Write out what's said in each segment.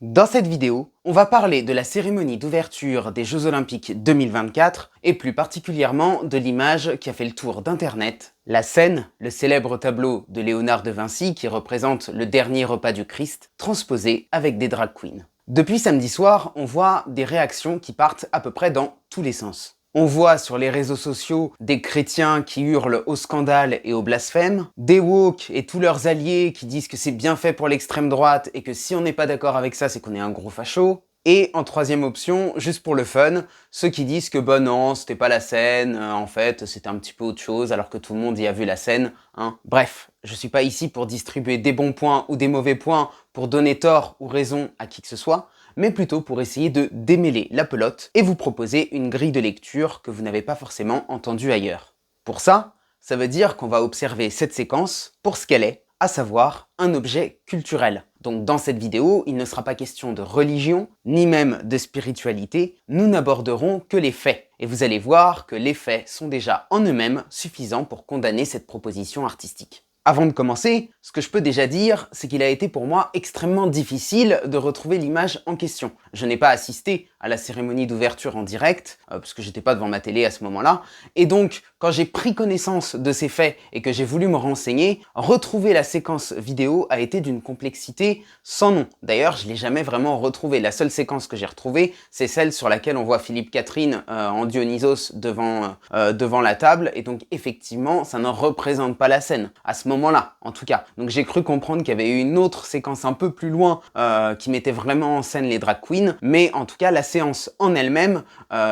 Dans cette vidéo, on va parler de la cérémonie d'ouverture des Jeux Olympiques 2024 et plus particulièrement de l'image qui a fait le tour d'internet, la scène, le célèbre tableau de Léonard de Vinci qui représente le dernier repas du Christ, transposé avec des drag queens. Depuis samedi soir, on voit des réactions qui partent à peu près dans tous les sens. On voit sur les réseaux sociaux des chrétiens qui hurlent au scandale et au blasphème, des woke et tous leurs alliés qui disent que c'est bien fait pour l'extrême droite et que si on n'est pas d'accord avec ça, c'est qu'on est un gros facho. Et en troisième option, juste pour le fun, ceux qui disent que bah non, c'était pas la scène, en fait, c'était un petit peu autre chose alors que tout le monde y a vu la scène, hein. Bref, je suis pas ici pour distribuer des bons points ou des mauvais points, pour donner tort ou raison à qui que ce soit, mais plutôt pour essayer de démêler la pelote et vous proposer une grille de lecture que vous n'avez pas forcément entendue ailleurs. Pour ça, ça veut dire qu'on va observer cette séquence pour ce qu'elle est, à savoir un objet culturel. Donc dans cette vidéo, il ne sera pas question de religion, ni même de spiritualité, nous n'aborderons que les faits. Et vous allez voir que les faits sont déjà en eux-mêmes suffisants pour condamner cette proposition artistique. Avant de commencer, ce que je peux déjà dire, c'est qu'il a été pour moi extrêmement difficile de retrouver l'image en question. Je n'ai pas assisté à la cérémonie d'ouverture en direct, parce que j'étais pas devant ma télé à ce moment-là, et donc quand j'ai pris connaissance de ces faits et que j'ai voulu me renseigner, retrouver la séquence vidéo a été d'une complexité sans nom. D'ailleurs, je l'ai jamais vraiment retrouvée. La seule séquence que j'ai retrouvée, c'est celle sur laquelle on voit Philippe Catherine en Dionysos devant la table, et donc effectivement, ça ne représente pas la scène. À ce moment-là, en tout cas. Donc j'ai cru comprendre qu'il y avait eu une autre séquence un peu plus loin qui mettait vraiment en scène les drag queens, mais en tout cas la séance en elle-même,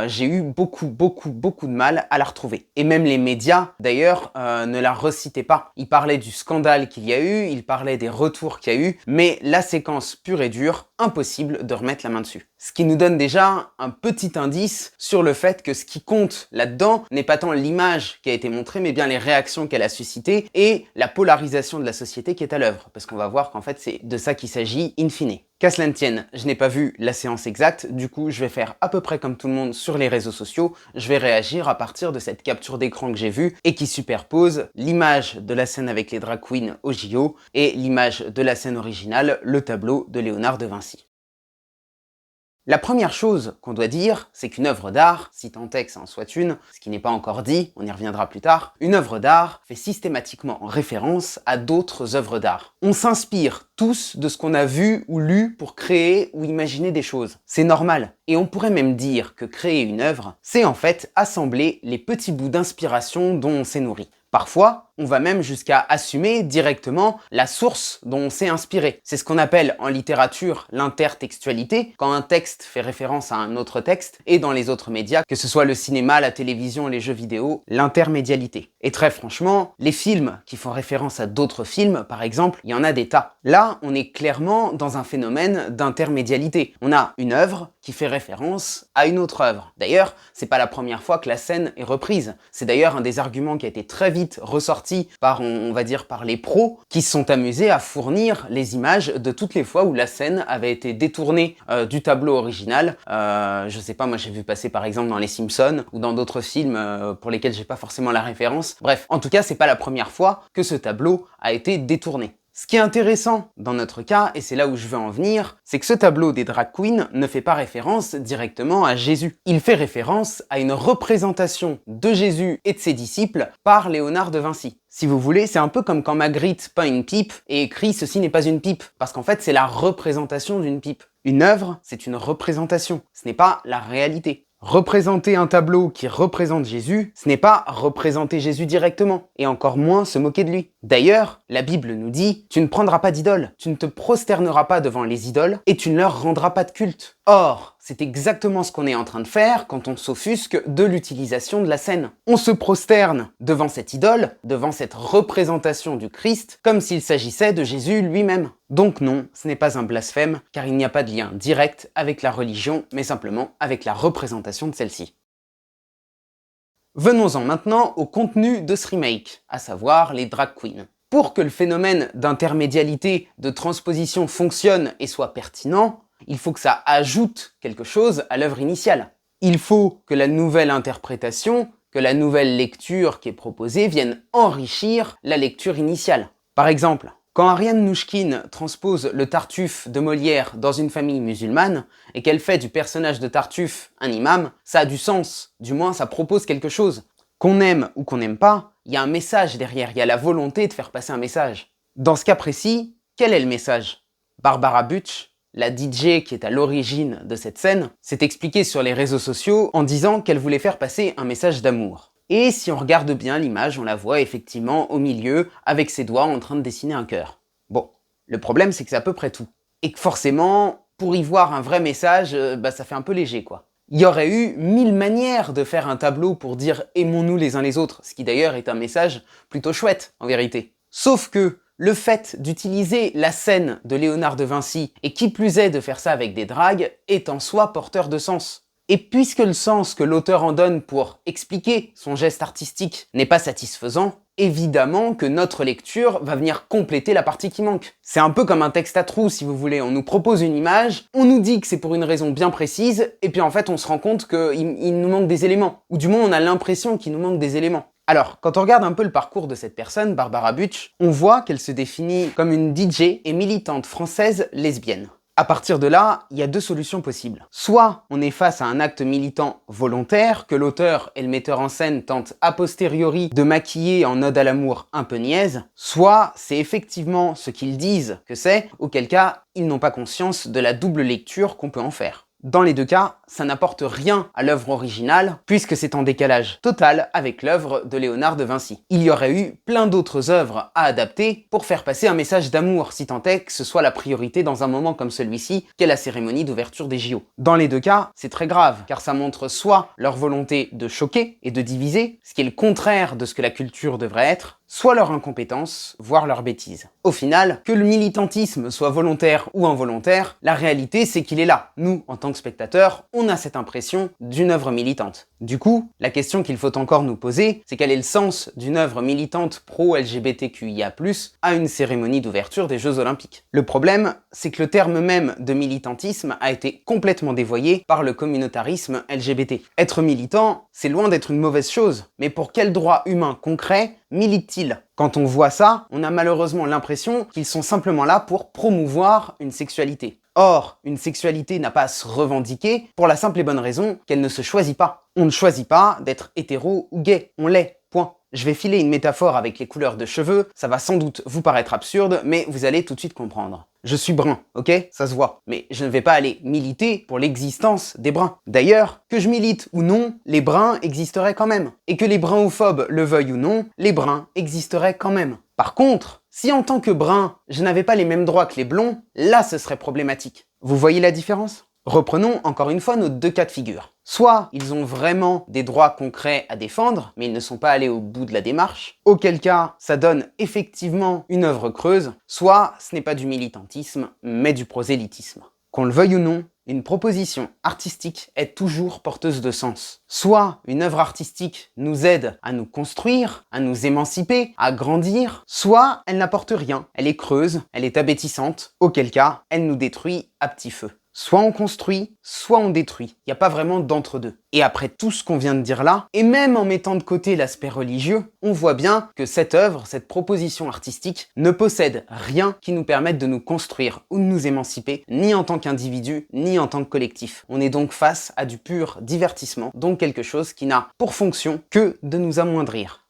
j'ai eu beaucoup de mal à la retrouver. Et même les médias, d'ailleurs, ne la recitaient pas. Ils parlaient du scandale qu'il y a eu, ils parlaient des retours qu'il y a eu, mais la séquence pure et dure, impossible de remettre la main dessus. Ce qui nous donne déjà un petit indice sur le fait que ce qui compte là-dedans n'est pas tant l'image qui a été montrée, mais bien les réactions qu'elle a suscitées et la polarisation de la société qui est à l'œuvre. Parce qu'on va voir qu'en fait, c'est de ça qu'il s'agit in fine. Qu'à cela ne tienne, je n'ai pas vu la séance exacte, du coup je vais faire à peu près comme tout le monde sur les réseaux sociaux, je vais réagir à partir de cette capture d'écran que j'ai vue et qui superpose l'image de la scène avec les drag queens au JO et l'image de la scène originale, le tableau de Léonard de Vinci. La première chose qu'on doit dire, c'est qu'une œuvre d'art, si tant est que ça en soit une, ce qui n'est pas encore dit, on y reviendra plus tard, une œuvre d'art fait systématiquement référence à d'autres œuvres d'art. On s'inspire tous de ce qu'on a vu ou lu pour créer ou imaginer des choses. C'est normal. Et on pourrait même dire que créer une œuvre, c'est en fait assembler les petits bouts d'inspiration dont on s'est nourri. Parfois, on va même jusqu'à assumer directement la source dont on s'est inspiré. C'est ce qu'on appelle en littérature l'intertextualité, quand un texte fait référence à un autre texte, et dans les autres médias, que ce soit le cinéma, la télévision, les jeux vidéo, l'intermédialité. Et très franchement, les films qui font référence à d'autres films, par exemple, il y en a des tas. Là, on est clairement dans un phénomène d'intermédialité. On a une œuvre qui fait référence à une autre œuvre. D'ailleurs, c'est pas la première fois que la scène est reprise. C'est d'ailleurs un des arguments qui a été très vite ressorti par, on va dire, par les pros qui se sont amusés à fournir les images de toutes les fois où la scène avait été détournée du tableau original. Je sais pas, moi j'ai vu passer par exemple dans Les Simpsons ou dans d'autres films pour lesquels j'ai pas forcément la référence. Bref, en tout cas, c'est pas la première fois que ce tableau a été détourné. Ce qui est intéressant dans notre cas, et c'est là où je veux en venir, c'est que ce tableau des drag queens ne fait pas référence directement à Jésus. Il fait référence à une représentation de Jésus et de ses disciples par Léonard de Vinci. Si vous voulez, c'est un peu comme quand Magritte peint une pipe et écrit « ceci n'est pas une pipe », parce qu'en fait c'est la représentation d'une pipe. Une œuvre, c'est une représentation, ce n'est pas la réalité. Représenter un tableau qui représente Jésus, ce n'est pas représenter Jésus directement, et encore moins se moquer de lui. D'ailleurs, la Bible nous dit « Tu ne prendras pas d'idole, tu ne te prosterneras pas devant les idoles, et tu ne leur rendras pas de culte. » Or, c'est exactement ce qu'on est en train de faire quand on s'offusque de l'utilisation de la scène. On se prosterne devant cette idole, devant cette représentation du Christ, comme s'il s'agissait de Jésus lui-même. Donc non, ce n'est pas un blasphème, car il n'y a pas de lien direct avec la religion, mais simplement avec la représentation de celle-ci. Venons-en maintenant au contenu de ce remake, à savoir les drag queens. Pour que le phénomène d'intermédialité, de transposition fonctionne et soit pertinent, il faut que ça ajoute quelque chose à l'œuvre initiale. Il faut que la nouvelle interprétation, que la nouvelle lecture qui est proposée vienne enrichir la lecture initiale. Par exemple, Quand Ariane Nouchkine transpose le Tartuffe de Molière dans une famille musulmane et qu'elle fait du personnage de Tartuffe un imam, ça a du sens, du moins ça propose quelque chose. Qu'on aime ou qu'on n'aime pas, il y a un message derrière, il y a la volonté de faire passer un message. Dans ce cas précis, quel est le message? Barbara Butch, la DJ qui est à l'origine de cette scène, s'est expliquée sur les réseaux sociaux en disant qu'elle voulait faire passer un message d'amour. Et si on regarde bien l'image, on la voit effectivement au milieu, avec ses doigts en train de dessiner un cœur. Bon, le problème c'est que c'est à peu près tout. Et que forcément, pour y voir un vrai message, ça fait un peu léger quoi. Il y aurait eu 1000 manières de faire un tableau pour dire « aimons-nous les uns les autres », ce qui d'ailleurs est un message plutôt chouette en vérité. Sauf que le fait d'utiliser la scène de Léonard de Vinci, et qui plus est de faire ça avec des dragues, est en soi porteur de sens. Et puisque le sens que l'auteur en donne pour expliquer son geste artistique n'est pas satisfaisant, évidemment que notre lecture va venir compléter la partie qui manque. C'est un peu comme un texte à trous si vous voulez, on nous propose une image, on nous dit que c'est pour une raison bien précise, et puis en fait on se rend compte qu'il nous manque des éléments, ou du moins on a l'impression qu'il nous manque des éléments. Alors, quand on regarde un peu le parcours de cette personne, Barbara Butch, on voit qu'elle se définit comme une DJ et militante française lesbienne. À partir de là, il y a deux solutions possibles. Soit on est face à un acte militant volontaire que l'auteur et le metteur en scène tentent a posteriori de maquiller en ode à l'amour un peu niaise, soit c'est effectivement ce qu'ils disent que c'est, auquel cas ils n'ont pas conscience de la double lecture qu'on peut en faire. Dans les deux cas, ça n'apporte rien à l'œuvre originale, puisque c'est en décalage total avec l'œuvre de Léonard de Vinci. Il y aurait eu plein d'autres œuvres à adapter pour faire passer un message d'amour, si tant est que ce soit la priorité dans un moment comme celui-ci, qu'est la cérémonie d'ouverture des JO. Dans les deux cas, c'est très grave, car ça montre soit leur volonté de choquer et de diviser, ce qui est le contraire de ce que la culture devrait être, soit leur incompétence, voire leur bêtise. Au final, que le militantisme soit volontaire ou involontaire, la réalité c'est qu'il est là. Nous, en tant que spectateurs, on a cette impression d'une œuvre militante. Du coup, la question qu'il faut encore nous poser, c'est quel est le sens d'une œuvre militante pro-LGBTQIA+, à une cérémonie d'ouverture des Jeux Olympiques. Le problème, c'est que le terme même de militantisme a été complètement dévoyé par le communautarisme LGBT. Être militant, c'est loin d'être une mauvaise chose, mais pour quel droit humain concret militent-ils? Quand on voit ça, on a malheureusement l'impression qu'ils sont simplement là pour promouvoir une sexualité. Or, une sexualité n'a pas à se revendiquer pour la simple et bonne raison qu'elle ne se choisit pas. On ne choisit pas d'être hétéro ou gay, on l'est, point. Je vais filer une métaphore avec les couleurs de cheveux, ça va sans doute vous paraître absurde, mais vous allez tout de suite comprendre. Je suis brun, ok? Ça se voit. Mais je ne vais pas aller militer pour l'existence des bruns. D'ailleurs, que je milite ou non, les bruns existeraient quand même. Et que les brunhophobes le veuillent ou non, les bruns existeraient quand même. Par contre, si en tant que brun, je n'avais pas les mêmes droits que les blonds, là ce serait problématique. Vous voyez la différence? Reprenons encore une fois nos deux cas de figure. Soit ils ont vraiment des droits concrets à défendre, mais ils ne sont pas allés au bout de la démarche, auquel cas ça donne effectivement une œuvre creuse, soit ce n'est pas du militantisme, mais du prosélytisme. Qu'on le veuille ou non, une proposition artistique est toujours porteuse de sens. Soit une œuvre artistique nous aide à nous construire, à nous émanciper, à grandir, soit elle n'apporte rien, elle est creuse, elle est abêtissante, auquel cas elle nous détruit à petit feu. Soit on construit, soit on détruit. Il n'y a pas vraiment d'entre-deux. Et après tout ce qu'on vient de dire là, et même en mettant de côté l'aspect religieux, on voit bien que cette œuvre, cette proposition artistique, ne possède rien qui nous permette de nous construire ou de nous émanciper, ni en tant qu'individu, ni en tant que collectif. On est donc face à du pur divertissement, donc quelque chose qui n'a pour fonction que de nous amoindrir.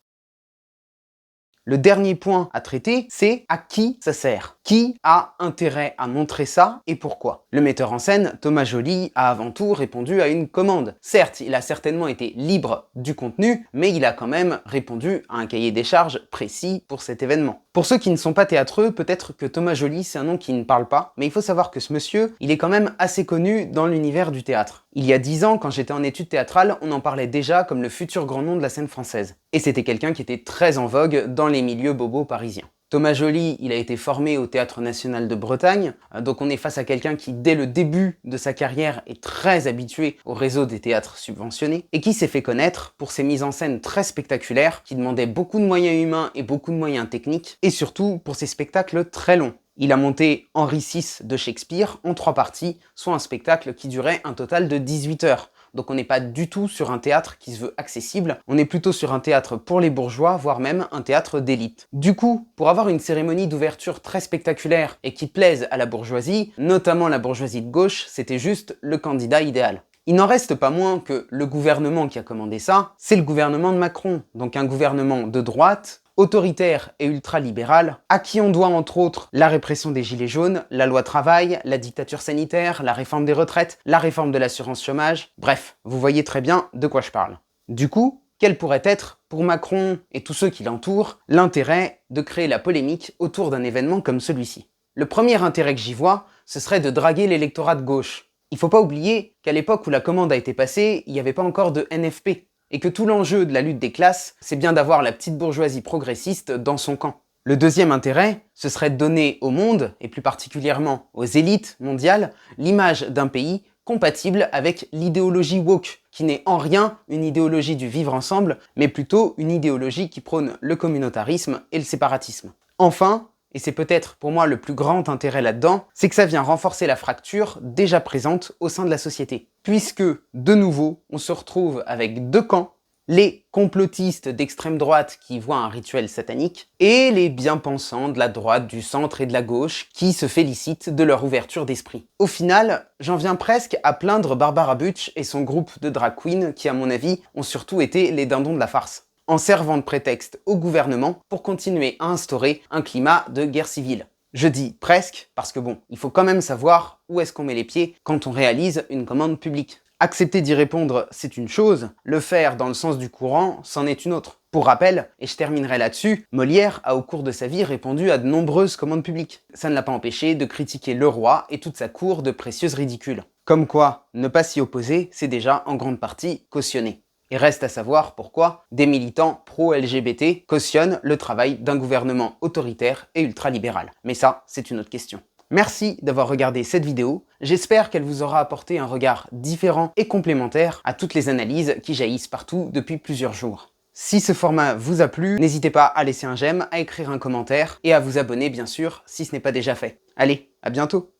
Le dernier point à traiter, c'est à qui ça sert? Qui a intérêt à montrer ça et pourquoi? Le metteur en scène, Thomas Joly, a avant tout répondu à une commande. Certes, il a certainement été libre du contenu, mais il a quand même répondu à un cahier des charges précis pour cet événement. Pour ceux qui ne sont pas théâtreux, peut-être que Thomas Joly, c'est un nom qui ne parle pas, mais il faut savoir que ce monsieur, il est quand même assez connu dans l'univers du théâtre. Il y a 10 ans, quand j'étais en études théâtrales, on en parlait déjà comme le futur grand nom de la scène française. Et c'était quelqu'un qui était très en vogue dans les milieux bobos parisiens. Thomas Joly, il a été formé au Théâtre National de Bretagne, donc on est face à quelqu'un qui, dès le début de sa carrière, est très habitué au réseau des théâtres subventionnés, et qui s'est fait connaître pour ses mises en scène très spectaculaires, qui demandaient beaucoup de moyens humains et beaucoup de moyens techniques, et surtout pour ses spectacles très longs. Il a monté Henri VI de Shakespeare en 3 parties, soit un spectacle qui durait un total de 18 heures. donc on n'est pas du tout sur un théâtre qui se veut accessible, on est plutôt sur un théâtre pour les bourgeois, voire même un théâtre d'élite. Du coup, pour avoir une cérémonie d'ouverture très spectaculaire et qui plaise à la bourgeoisie, notamment la bourgeoisie de gauche, c'était juste le candidat idéal. Il n'en reste pas moins que le gouvernement qui a commandé ça, c'est le gouvernement de Macron, donc un gouvernement de droite, autoritaire et ultralibéral, à qui on doit entre autres la répression des gilets jaunes, la loi travail, la dictature sanitaire, la réforme des retraites, la réforme de l'assurance chômage, bref, vous voyez très bien de quoi je parle. Du coup, quel pourrait être, pour Macron et tous ceux qui l'entourent, l'intérêt de créer la polémique autour d'un événement comme celui-ci? Le premier intérêt que j'y vois, ce serait de draguer l'électorat de gauche. Il faut pas oublier qu'à l'époque où la commande a été passée, il n'y avait pas encore de NFP, et que tout l'enjeu de la lutte des classes, c'est bien d'avoir la petite bourgeoisie progressiste dans son camp. Le deuxième intérêt, ce serait de donner au monde, et plus particulièrement aux élites mondiales, l'image d'un pays compatible avec l'idéologie woke, qui n'est en rien une idéologie du vivre ensemble, mais plutôt une idéologie qui prône le communautarisme et le séparatisme. Enfin, et c'est peut-être pour moi le plus grand intérêt là-dedans, c'est que ça vient renforcer la fracture déjà présente au sein de la société. Puisque, de nouveau, on se retrouve avec deux camps, les complotistes d'extrême droite qui voient un rituel satanique, et les bien-pensants de la droite, du centre et de la gauche qui se félicitent de leur ouverture d'esprit. Au final, j'en viens presque à plaindre Barbara Butch et son groupe de drag queens qui, à mon avis, ont surtout été les dindons de la farce, en servant de prétexte au gouvernement pour continuer à instaurer un climat de guerre civile. Je dis presque parce que bon, il faut quand même savoir où est-ce qu'on met les pieds quand on réalise une commande publique. Accepter d'y répondre, c'est une chose, le faire dans le sens du courant, c'en est une autre. Pour rappel, et je terminerai là-dessus, Molière a au cours de sa vie répondu à de nombreuses commandes publiques. Ça ne l'a pas empêché de critiquer le roi et toute sa cour de précieuses ridicules. Comme quoi, ne pas s'y opposer, c'est déjà en grande partie cautionné. Et reste à savoir pourquoi des militants pro-LGBT cautionnent le travail d'un gouvernement autoritaire et ultralibéral. Mais ça, c'est une autre question. Merci d'avoir regardé cette vidéo, j'espère qu'elle vous aura apporté un regard différent et complémentaire à toutes les analyses qui jaillissent partout depuis plusieurs jours. Si ce format vous a plu, n'hésitez pas à laisser un j'aime, à écrire un commentaire et à vous abonner bien sûr si ce n'est pas déjà fait. Allez, à bientôt!